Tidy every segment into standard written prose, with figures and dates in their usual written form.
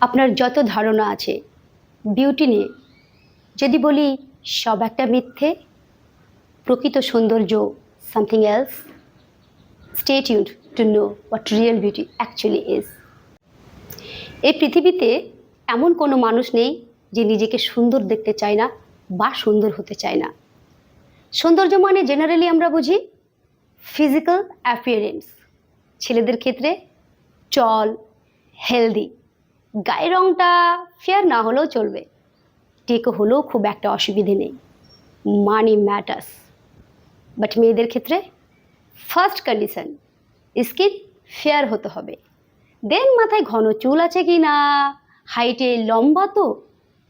আপনার যত ধারণা আছে বিউটি নিয়ে, যদি বলি সব একটা মিথ্যে, প্রকৃত সৌন্দর্য something else. Stay tuned to know what real beauty actually is. এই পৃথিবীতে এমন কোনো মানুষ নেই যে নিজেকে সুন্দর দেখতে চায় না বা সুন্দর হতে চায় না। সৌন্দর্য মানে জেনারেলি আমরা বুঝি ফিজিক্যাল অ্যাপিয়ারেন্স। ছেলেদের ক্ষেত্রে চল, হেলদি, গায়ের রঙটা ফেয়ার না হলেও চলবে, টেকো হলেও খুব একটা অসুবিধে নেই, মানি ম্যাটার্স। বাট মেয়েদের ক্ষেত্রে ফার্স্ট কন্ডিশন স্কিন ফেয়ার হতে হবে, দেন মাথায় ঘন চুল আছে কি না, হাইটে লম্বা তো,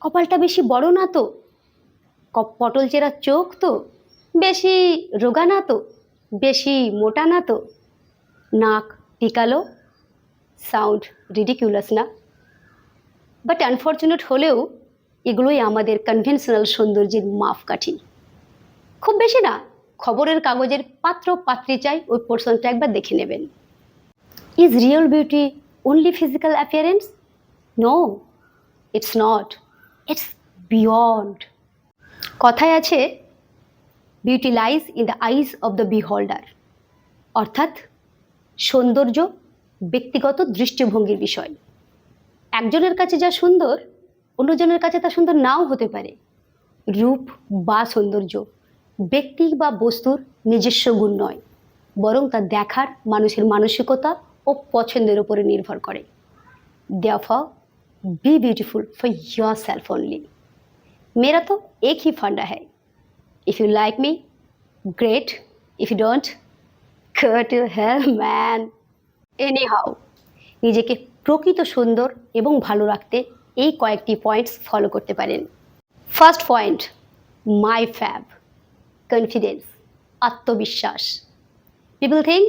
কপালটা বেশি বড় না তো, পটল চেরা চোখ তো, বেশি রোগা না তো, বেশি মোটা না তো, নাক টিকালো, সাউন্ড রিডিকিউলাস না। বাট আনফর্চুনেট হলেও এগুলোই আমাদের কনভেনশনাল সৌন্দর্যের মাপকাঠি। খুব বেশি না, খবরের কাগজের পাত্র পাত্রী চাই ওই পোর্শনটা একবার দেখে নেবেন। Is real beauty only physical appearance? No, it's not. It's beyond. কথায় আছে beauty lies in the eyes of the বিহোল্ডার, অর্থাৎ সৌন্দর্য ব্যক্তিগত দৃষ্টিভঙ্গির বিষয়। একজনের কাছে যা সুন্দর অন্যজনের কাছে তা সুন্দর নাও হতে পারে। রূপ বা সৌন্দর্য ব্যক্তি বা বস্তুর নিজস্ব গুণ নয়, বরং তা দেখার মানুষের মানসিকতা ও পছন্দের উপরে নির্ভর করে। Therefore, be beautiful for yourself only. मेरा तो एक ही फंडा है, if you like me, great, if you don't, go to hell man. Anyhow, নিজেকে প্রকৃত সুন্দর এবং ভালো রাখতে এই কয়েকটি পয়েন্টস ফলো করতে পারেন। ফার্স্ট পয়েন্ট, মাই ফ্যাব, কনফিডেন্স, আত্মবিশ্বাস। People think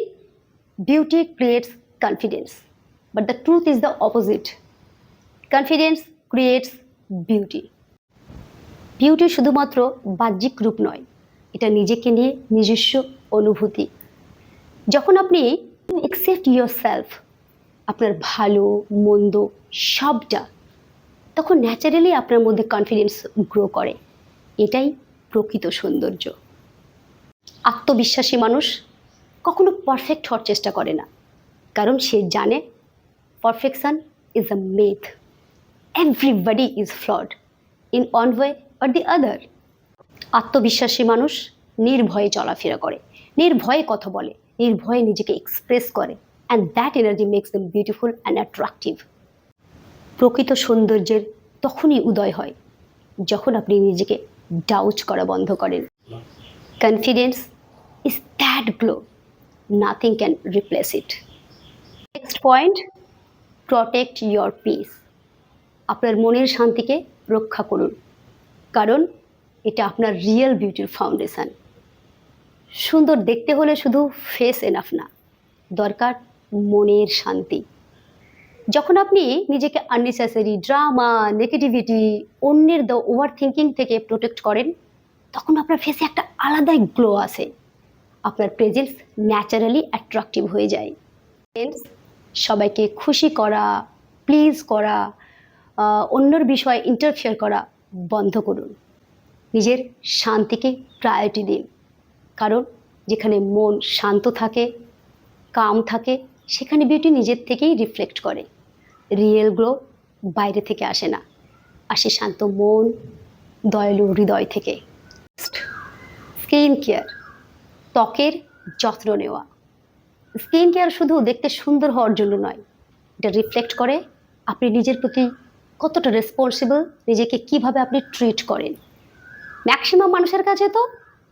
beauty creates confidence, but the truth is the opposite. Confidence creates beauty. Beauty শুধুমাত্র বাহ্যিক রূপ নয়, এটা নিজেকে নিয়ে নিজস্ব অনুভূতি। যখন আপনি অ্যাকসেপ্ট ইয়োরসেলফ, আপনার ভালো মন্দ সবটা, তখন ন্যাচারালি আপনার মধ্যে কনফিডেন্স গ্রো করে। এটাই প্রকৃত সৌন্দর্য। আত্মবিশ্বাসী মানুষ কখনো পারফেক্ট হওয়ার চেষ্টা করে না, কারণ সে জানে perfection is a myth. Everybody is flawed in one way or the other. আত্মবিশ্বাসী মানুষ নির্ভয়ে চলাফেরা করে, নির্ভয়ে কথা বলে, নির্ভয়ে নিজেকে এক্সপ্রেস করে, and that energy makes them beautiful and attractive. প্রকৃত সৌন্দর্যের তখনই উদয় হয় যখন আপনি নিজেকে ডাউট করা বন্ধ করেন। Confidence is that glow, nothing can replace it. Next point, protect your piece. আপনার মনের শান্তিকে রক্ষা করুন, কারণ এটা আপনার রিয়েল বিউটির ফাউন্ডেশন। সুন্দর দেখতে হলে শুধু ফেস এনাফ না, দরকার মনের শান্তি। যখন আপনি নিজেকে আননেসেসারি ড্রামা, নেগেটিভিটি, অন্যের দ্য ওভার থিঙ্কিং থেকে প্রোটেক্ট করেন, তখন আপনার ফেসে একটা আলাদাই গ্লো আসে, আপনার প্রেজেন্স ন্যাচারালি অ্যাট্রাকটিভ হয়ে যায়। সবাইকে খুশি করা, প্লিজ করা, অন্যের বিষয়ে ইন্টারফেয়ার করা বন্ধ করুন। নিজের শান্তিকে প্রায়োরিটি দিন, কারণ যেখানে মন শান্ত থাকে, কাম থাকে, সেখানে বিউটি নিজের থেকেই রিফ্লেক্ট করে। রিয়েল গ্লো বাইরে থেকে আসে না, আসে শান্ত মন, দয়ালু হৃদয় থেকে। স্কিন কেয়ার, ত্বকের যত্ন নেওয়া। স্কিন কেয়ার শুধু দেখতে সুন্দর হওয়ার জন্য নয়, এটা রিফ্লেক্ট করে আপনি নিজের প্রতি কতটা রেসপন্সিবল, নিজেকে কিভাবে আপনি ট্রিট করেন। ম্যাক্সিমাম মানুষের কাছে তো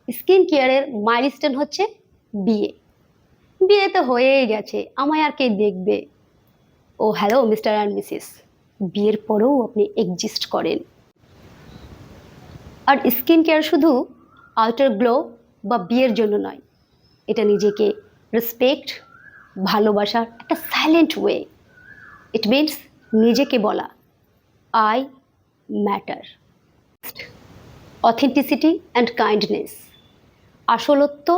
স্কিন কেয়ারের মাইলস্টোন হচ্ছে বিয়ে। বিয়ে তো হয়েই গেছে, আমায় আর কে দেখবে। ও হ্যালো মিস্টার অ্যান্ড মিসেস, বিয়ের পরেও আপনি এক্সিস্ট করেন। আর স্কিন কেয়ার শুধু আউটার গ্লো বা বিয়ের জন্য নয়, এটা নিজেকে রেসপেক্ট, ভালোবাসার একটা সাইলেন্ট ওয়ে। ইট মিনস নিজেকে বলা I matter. Authenticity and kindness, আসলত্ব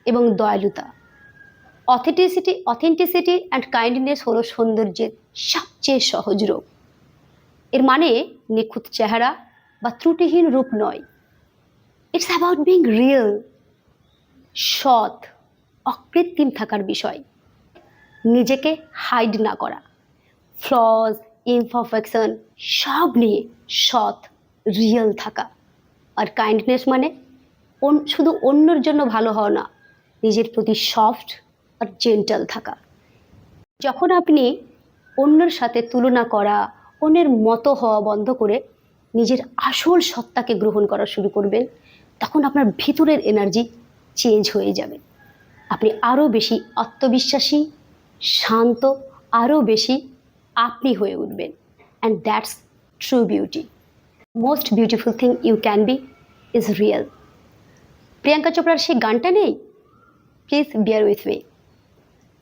এবং দয়ালুতা। অথেন্টিসিটি অ্যান্ড কাইন্ডনেস হলো সৌন্দর্যের সবচেয়ে সহজ রূপ। এর মানে নিখুঁত চেহারা বা ত্রুটিহীন রূপ নয়। ইটস অ্যাবাউট বিং রিয়েল, সৎ, অকৃত্রিম থাকার বিষয়। নিজেকে হাইড না করা, ফ্লজ, ইমপারফেকশন সব নিয়ে সৎ, রিয়েল থাকা। আর কাইন্ডনেস মানে শুধু অন্যের জন্য ভালো হওয়া না, নিজের প্রতি সফট আর জেন্টাল থাকা। যখন আপনি অন্যের সাথে তুলনা করা, অন্যের মতো হওয়া বন্ধ করে নিজের আসল সত্তাকে গ্রহণ করা শুরু করবেন, তখন আপনার ভিতরের এনার্জি চেঞ্জ হয়ে যাবে। আপনি আরও বেশি আত্মবিশ্বাসী, শান্ত, আরও বেশি আপনি হয়ে উঠবেন। And that's true beauty. Most beautiful thing you can be is real. Priyanka চোপড়ার সেই গানটা নেই, প্লিজ বিয়ার উইথ মি।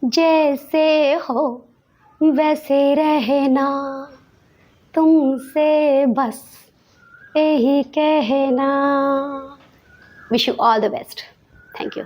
जैसे हो वैसे रहना, तुमसे बस यही कहना। Wish you all the best. Thank you.